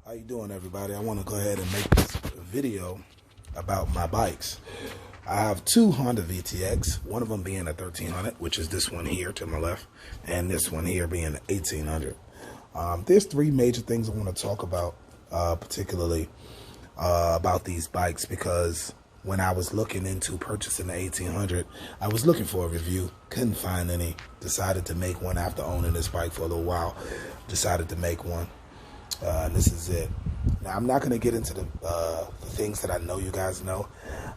How you doing, everybody? I want to go ahead and make this video about my bikes. I have two Honda VTX, one of them being a 1300, which is this one here to my left, and this one here being an 1800. There's three major things I want to talk about, particularly about these bikes, because when I was looking into purchasing the 1800, I was looking for a review, couldn't find any, decided to make one after owning this bike for a little while, decided to make one. And this is it. Now, I'm not going to get into the things that I know you guys know.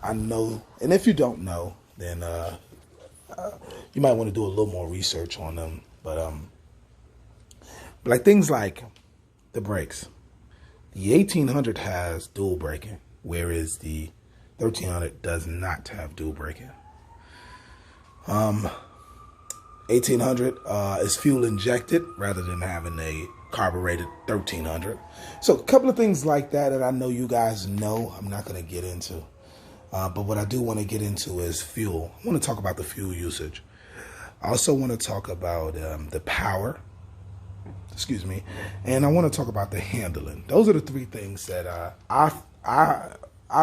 I know, and if you don't know, then you might want to do a little more research on them. But like things like the brakes. The 1800 has dual braking, whereas the 1300 does not have dual braking. 1800 is fuel injected rather than having a carbureted 1300. So a couple of things like that I know you guys know. I'm not going to get into. But what I do want to get into is fuel. I want to talk about the fuel usage. I also want to talk about the power. Excuse me. And I want to talk about the handling. Those are the three things that I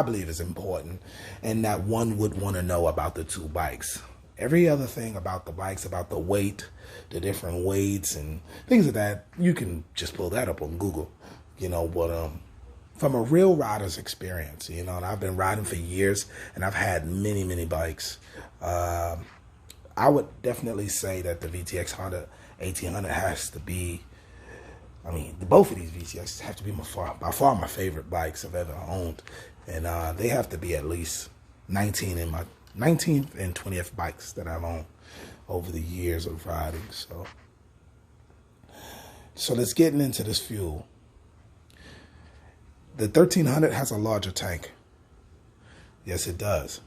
believe is important and that one would want to know about the two bikes. Every other thing about the bikes, about the weight, the different weights and things like that, you can just pull that up on Google, but from a real rider's experience, and I've been riding for years and I've had many, many bikes. I would definitely say that the VTX Honda 1800 has to be, both of these VTXs have to be by far my favorite bikes I've ever owned. And they have to be at least 19th and 20th bikes that I've owned over the years of riding. So let's get into this fuel. The 1300 has a larger tank. Yes, it does.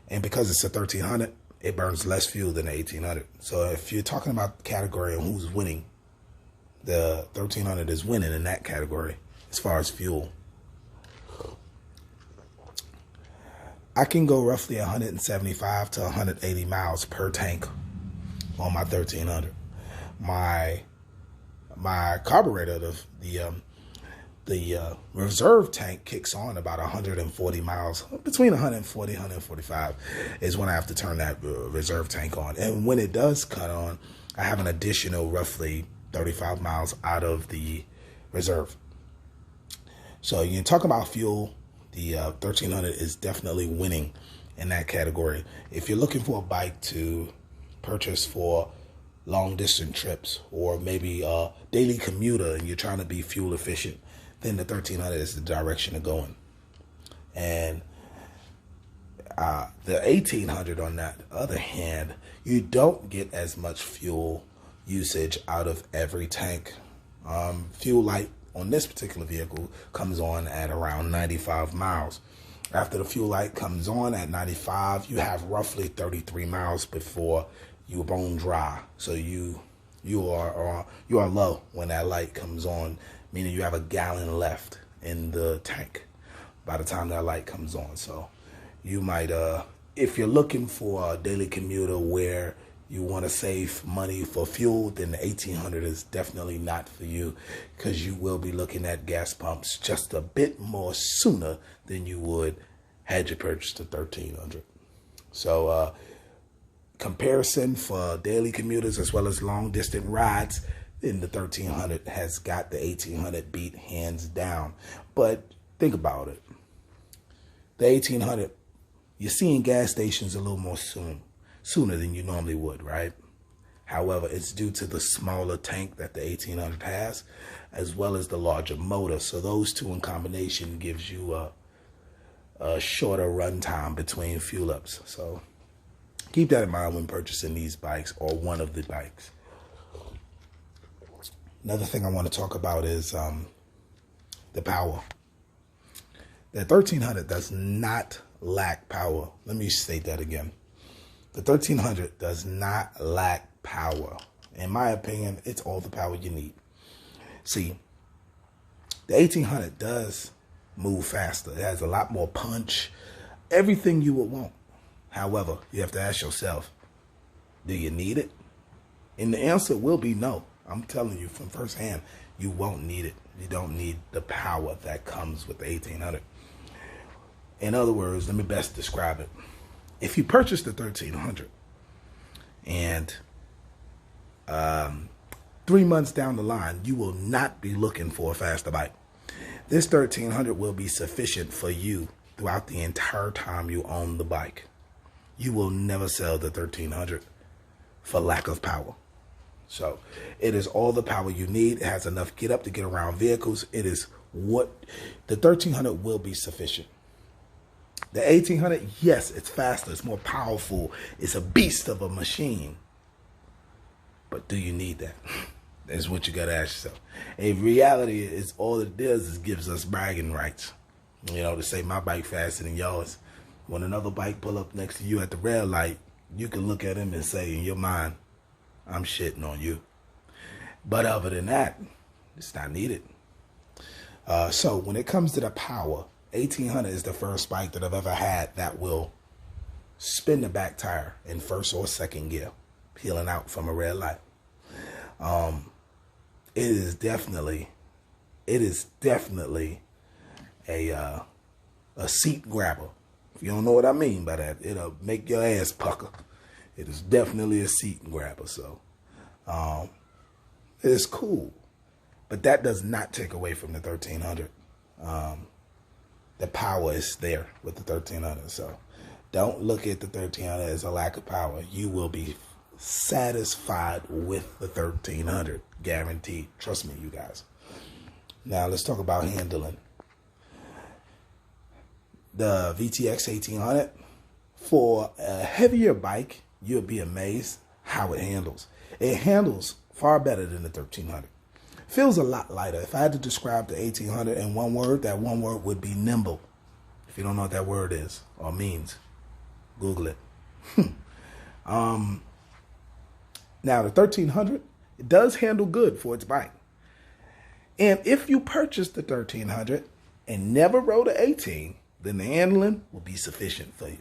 And because it's a 1300, it burns less fuel than the 1800. So if you're talking about the category of who's winning, the 1300 is winning in that category as far as fuel. I can go roughly 175 to 180 miles per tank on my 1300. My carburetor, the reserve tank kicks on about 140 miles, between 140 and 145 is when I have to turn that reserve tank on. And when it does cut on, I have an additional roughly 35 miles out of the reserve. So you talk about fuel, the 1300 is definitely winning in that category. If you're looking for a bike to purchase for long distance trips or maybe a daily commuter and you're trying to be fuel efficient, then the 1300 is the direction to go in. And the 1800, on that other hand, you don't get as much fuel usage out of every tank. Fuel light on this particular vehicle comes on at around 95 miles. After the fuel light comes on at 95, you have roughly 33 miles before you bone dry. So you are low when that light comes on, meaning you have a gallon left in the tank by the time that light comes on. So you might, if you're looking for a daily commuter where you want to save money for fuel, then the 1800 is definitely not for you, because you will be looking at gas pumps just a bit more sooner than you would had you purchased the 1300. So comparison for daily commuters as well as long distance rides, then the 1300 has got the 1800 beat hands down. But think about it. The 1800, you're seeing gas stations a little more sooner than you normally would, right? However, it's due to the smaller tank that the 1800 has, as well as the larger motor. So those two in combination gives you a shorter run time between fuel ups. So keep that in mind when purchasing these bikes or one of the bikes. Another thing I want to talk about is the power. The 1300 does not lack power. Let me state that again. The 1300 does not lack power. In my opinion, it's all the power you need. See, the 1800 does move faster. It has a lot more punch, everything you would want. However, you have to ask yourself, do you need it? And the answer will be no. I'm telling you from firsthand, you won't need it. You don't need the power that comes with the 1800. In other words, let me best describe it. If you purchase the 1300 and 3 months down the line, you will not be looking for a faster bike. This 1300 will be sufficient for you throughout the entire time you own the bike. You will never sell the 1300 for lack of power. So it is all the power you need. It has enough get up to get around vehicles. It is what the 1300 will be sufficient. The 1800, yes, it's faster. It's more powerful. It's a beast of a machine. But do you need that? That's what you got to ask yourself. In reality, is all it does is gives us bragging rights. You know, to say my bike faster than yours. When another bike pull up next to you at the red light, you can look at him and say in your mind, I'm shitting on you. But other than that, it's not needed. So when it comes to the power, 1800 is the first bike that I've ever had that will spin the back tire in first or second gear, peeling out from a red light. It is definitely a seat grabber. If you don't know what I mean by that, it'll make your ass pucker. It is definitely a seat grabber. So it is cool, but that does not take away from the 1300. The power is there with the 1300. So don't look at the 1300 as a lack of power. You will be satisfied with the 1300, guaranteed. Trust me, you guys. Now let's talk about handling. The VTX 1800, for a heavier bike, you'll be amazed how it handles. It handles far better than the 1300. Feels a lot lighter. If I had to describe the 1800 in one word, that one word would be nimble. If you don't know what that word is or means, Google it. Now, the 1300, it does handle good for its bike. And if you purchase the 1300 and never rode an 18, then the handling will be sufficient for you.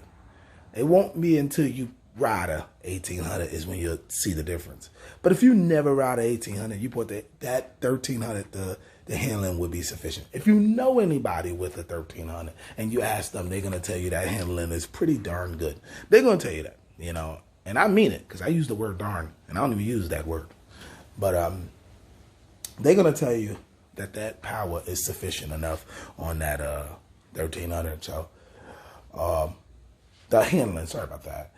It won't be until you ride a 1800 is when you'll see the difference. But if you never ride a 1800, you put that 1300, the handling would be sufficient. If you know anybody with a 1300 and you ask them, they're going to tell you that handling is pretty darn good. They're going to tell you that, you know, and I mean it because I use the word darn and I don't even use that word. But they're going to tell you that that power is sufficient enough on that 1300. So the handling, sorry about that.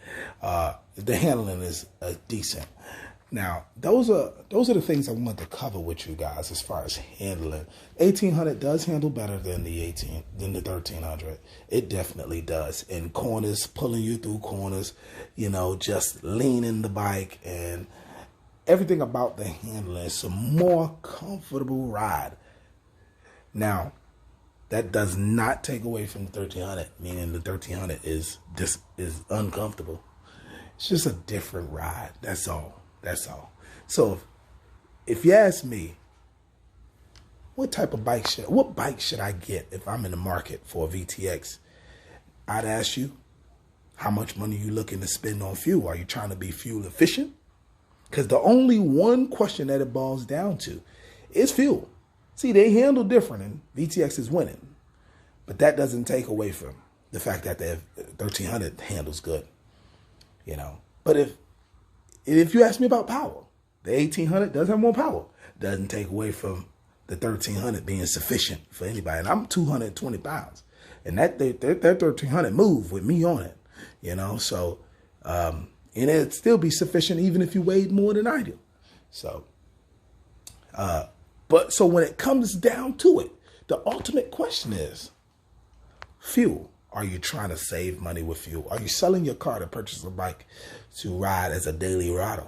The handling is decent. Now, those are the things I want to cover with you guys as far as handling. 1800 does handle better than the 1300. It definitely does. In corners, pulling you through corners, you know, just leaning the bike and everything about the handling. It's a more comfortable ride. Now, that does not take away from the 1300, meaning the 1300 is uncomfortable. It's just a different ride. That's all. That's all. So if you ask me, what bike should I get if I'm in the market for a VTX? I'd ask you, how much money are you looking to spend on fuel? Are you trying to be fuel efficient? Because the only one question that it boils down to is fuel. See, they handle different and VTX is winning. But that doesn't take away from the fact that the 1300 handles good, you know. But if you ask me about power, the 1800 does have more power. Doesn't take away from the 1300 being sufficient for anybody. And I'm 220 pounds. And that 1300 move with me on it, you know. So, and it'd still be sufficient even if you weighed more than I do. So, so when it comes down to it, the ultimate question is fuel. Are you trying to save money with fuel? Are you selling your car to purchase a bike to ride as a daily rider?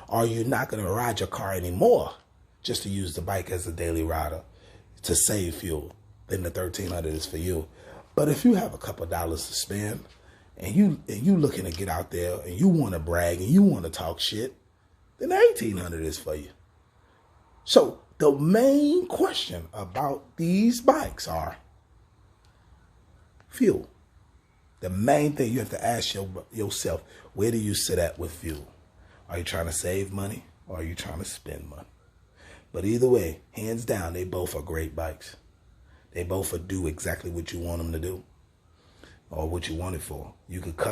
Are you not going to ride your car anymore just to use the bike as a daily rider to save fuel? Then the 1300 is for you. But if you have a couple dollars to spend and you looking to get out there and you want to brag and you want to talk shit, then the 1800 is for you. So the main question about these bikes are fuel. The main thing you have to ask yourself, where do you sit at with fuel? Are you trying to save money or are you trying to spend money? But either way, hands down, they both are great bikes. They both do exactly what you want them to do or what you want it for. You could customize